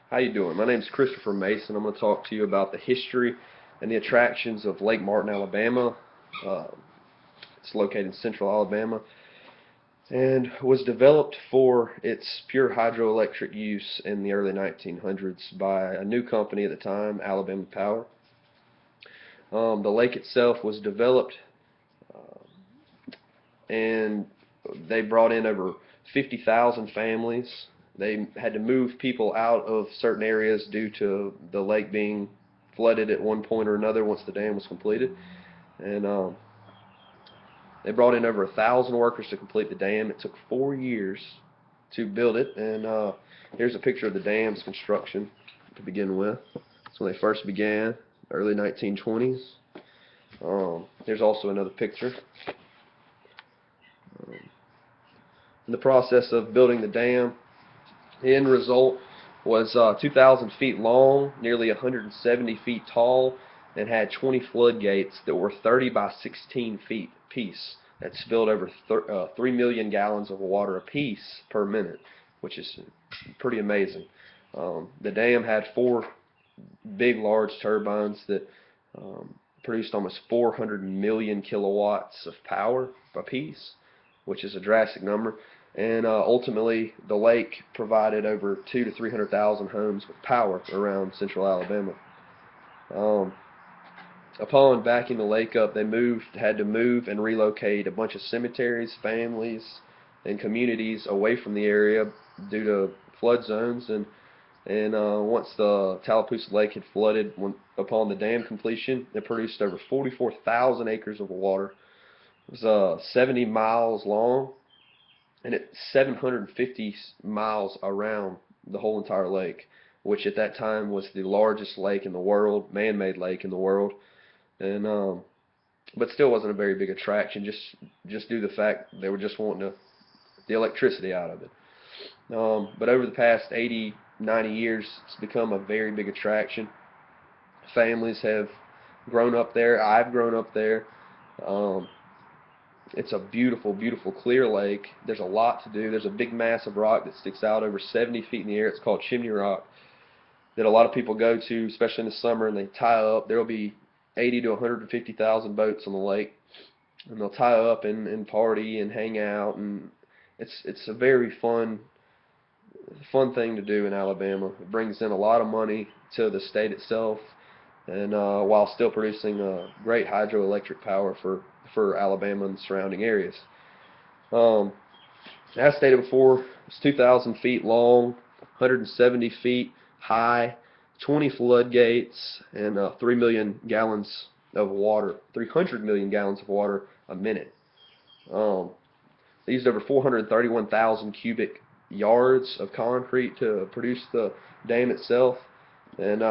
How you doing? My name is Christopher Mason. I'm going to talk to you about the history and the attractions of Lake Martin, Alabama. Uh, it's located in central Alabama and was developed for its pure hydroelectric use in the early 1900s by a new company at the time, Alabama Power. The lake itself was developed and they brought in over 50,000 families. They had to move people out of certain areas due to the lake being flooded at one point or another once the dam was completed. And they brought in over 1,000 workers to complete the dam. It took 4 years to build it. And here's a picture of the dam's construction to begin with. That's when they first began, early 1920s. Here's also another picture. In the process of building the dam, the end result was 2,000 feet long, nearly 170 feet tall, and had 20 floodgates that were 30 by 16 feet apiece. That spilled over 3 million gallons of water apiece per minute, which is pretty amazing. The dam had 4 big, large turbines that produced almost 400 million kilowatts of power apiece, which is a drastic number. And ultimately, the lake provided over 200,000 to 300,000 homes with power around central Alabama. Upon backing the lake up, they had to move and relocate a bunch of cemeteries, families, and communities away from the area due to flood zones. And once the Tallapoosa Lake had flooded, upon the dam completion, it produced over 44,000 acres of water. It was 70 miles long, and it's 750 miles around the whole entire lake, which at that time was the largest lake in the world, man-made lake in the world. And but still wasn't a very big attraction, just due to the fact they were just wanting the electricity out of it. But over the past 80, 90 years, it's become a very big attraction. Families have grown up there. I've grown up there. It's a beautiful, beautiful clear lake. There's a lot to do. There's a big mass of rock that sticks out over 70 feet in the air. It's called Chimney Rock, that a lot of people go to, especially in the summer, and they tie up. There will be 80 to 150,000 boats on the lake, and they'll tie up and party and hang out, and it's a very fun thing to do in Alabama. It brings in a lot of money to the state itself, and while still producing great hydroelectric power for Alabama and the surrounding areas. As stated before, it's 2,000 feet long, 170 feet high, 20 floodgates, and 3 million gallons of water, 300 million gallons of water a minute. They used over 431,000 cubic yards of concrete to produce the dam itself. And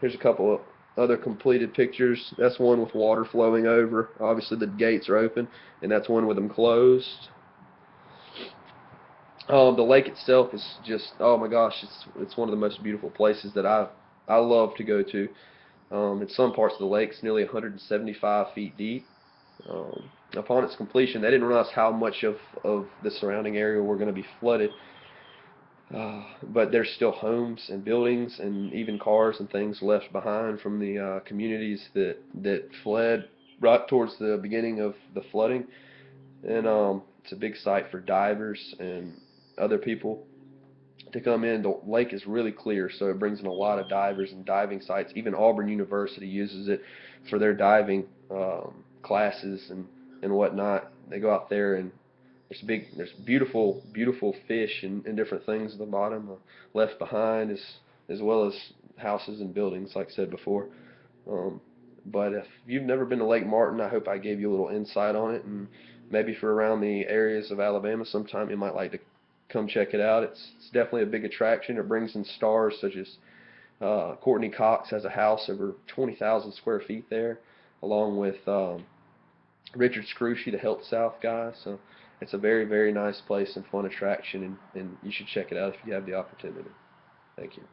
here's a couple of other completed pictures. That's one with water flowing over. Obviously the gates are open, and that's one with them closed. The lake itself is just, oh my gosh, it's one of the most beautiful places that I love to go to. In some parts of the lake, it's nearly 175 feet deep. Upon its completion, they didn't realize how much of the surrounding area were going to be flooded. But there's still homes and buildings and even cars and things left behind from the communities that fled right towards the beginning of the flooding. And it's a big site for divers and other people to come in. The lake is really clear, so it brings in a lot of divers and diving sites. Even Auburn University uses it for their diving classes and whatnot. They go out there, and there's beautiful fish and different things at the bottom left behind, as well as houses and buildings, like I said before. But if you've never been to Lake Martin, I hope I gave you a little insight on it, and maybe for around the areas of Alabama sometime you might like to come check it out. It's definitely a big attraction. It brings in stars such as Courtney Cox has a house over 20,000 square feet there, along with Richard Scrushy, the Health South guy. So it's a very, very nice place and fun attraction, and you should check it out if you have the opportunity. Thank you.